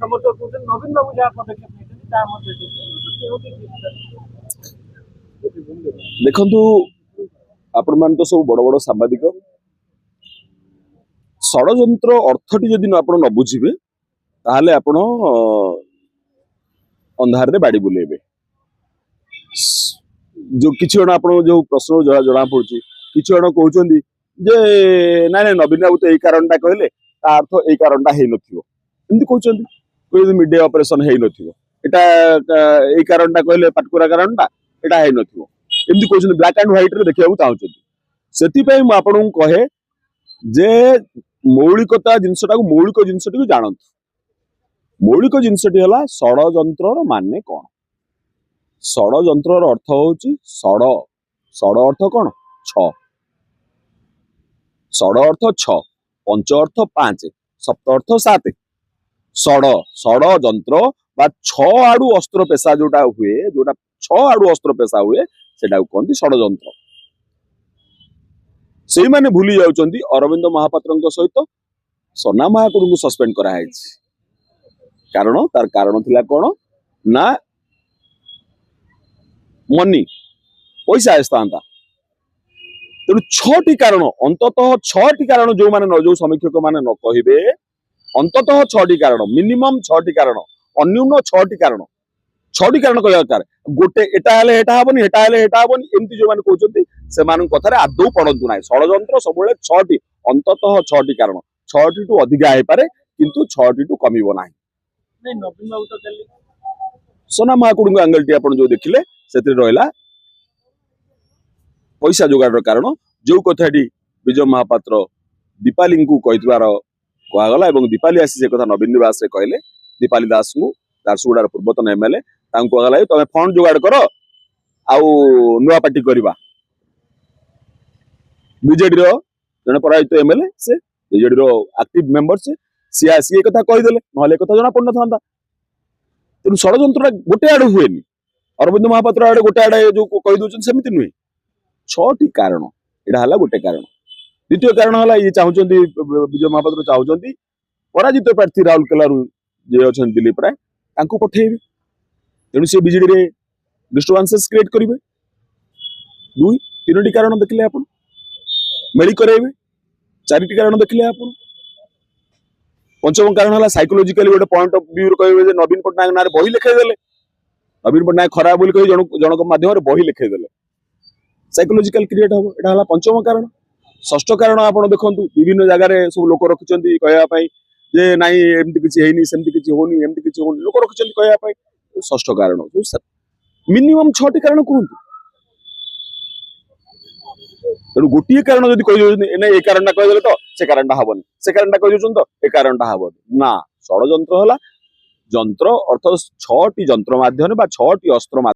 समर्थक कौन नवीन बाबू जहाँ पदक्षेप नहीं देखु आपण मान तो सब बड़ बड़ सांबादिक षड़यंत्र अर्थटी जदि आपण न बुझे ताहले आपण अंधार रे बाड़ी बुलेबे जो किछि जण आपण जो प्रश्न जना पड़ुछि किछि जण कहउछन्ती जे ना ना नवीन बाबू तो एई कारणटा कहले ता अर्थ एई कारणटा हेइ नथिबो एंती कहउछन्ती कोइ मीडिया ऑपरेशन हेइ नथिबो एटा एई कारणटा कहले पाटकुरा कारणटा एटा हेइ नथिबो एंती कहउछन्ती ब्लैक एंड व्हाइट रे देखियाउ चाहउछन्ती सेति पई म आपन कहे जे मौलिकता जिनसटा को मौलिक जिनसटी को जानतु मौलिक जिनसटी हला षड़यंत्रर माने कोन षड़यंत्रर अर्थ होउची षड़ षड़ अर्थ कोन छ षड़ अर्थ छ पंच अर्थ पांच सप्त अर्थ सात षड़ षड़यंत्र बा छ आडू अस्त्र पेशा जोटा हुए जोटा छ आडू अस्त्र पेशा हुए सेटा को कहंती षड़यंत्र से माने भूली जाउचंती अरविंद महापात्र सहित सोना महाकुड़ को सस्पेंड करा कारण तार कारण थिला कोन ना मनी पैसा आस्ता तेणु छटी कारण अंततः छटी कारण जो माने जो समीक्षक माने न कहिबे अंततः छटी कारण मिनिमम छटी कारण अन्यून छटी कारण कहया दरकार गोटे एटा हेले एटा हबनी एटा हेले एटा हबनी एमती जो माने कहउचंती से मान कथारे आदौ पड़ंतु नाही षड़यंत्र सबले छटी अंततः छटी कारण छटी टू अधिका हे पारे किंतु छटी टू कमिबो नाही नहीं नवीन बाबू तो चली सोना महाकुड़ एंगल टी आपण जो देखिले सेतिर रहला पैसा जोगाड़ कारण जो कथाटी विजय महापात्र दीपाली को कहितबार कहगला एवं दीपाली आसी से कथा नवीन निवास रे कहले दीपाली दास को झारसुगुड़ार पूर्वतन एमएलए तांको कहगला तमे फंड जोगाड़ कर आउ नुआ पार्टी करबा बीजेडी रो जने पराजित एमएलए से बीजेडी रो एक्टिव मेंबर से आसी कथा कहीदेले नहले कथा जना पड़ न था तेणु षड़यंत्र गोटे आड़ हुए अरविंद महापात्र आड़े गोटे आड़े जो कही दौरान सेमती नुहे छटी कारण यहाँ गोटे कारण द्वितीय कारण है ये चाहते विजय महापात्र चाहते पराजित प्रार्थी राउरकेला जे अच्छा दिलीप राय पठेबे तेणु सी बीजेडी रे डिस्टर्बांसेस क्रिएट करेंगे दुई तीन कारण देखले आप मेली करेबे चारिटी कारण देखले आप पंचम कारण है साइकोलॉजिकली गोटे पॉइंट ऑफ व्यू कहे नवीन पट्टनायक ना बही लिखेदेले नवीन पट्टनायक खराब बोली कही जनक माध्यम बही लिखेदेले साइकोलॉजिकल क्रिएट हम यहाँ पंचम कारण षष्ठ कारण आप देखु विभिन्न जगह सब लोक रखिंट कहवाई जे नाई एमती किसी होनी सेमती किसी होनी एमती किसी होनी लोक रखिंट कहवाई षष्ठ कारण मिनिमम छटी कारण कहतु तेणु गोटे कारण जब कही ए कारण कहीदे तो से कारण हेनी से कारण कही तो ए कारण हेनी ना षड़यंत्र है जंत्र अर्थ छटी जंत्र माध्यम छटी अस्त्र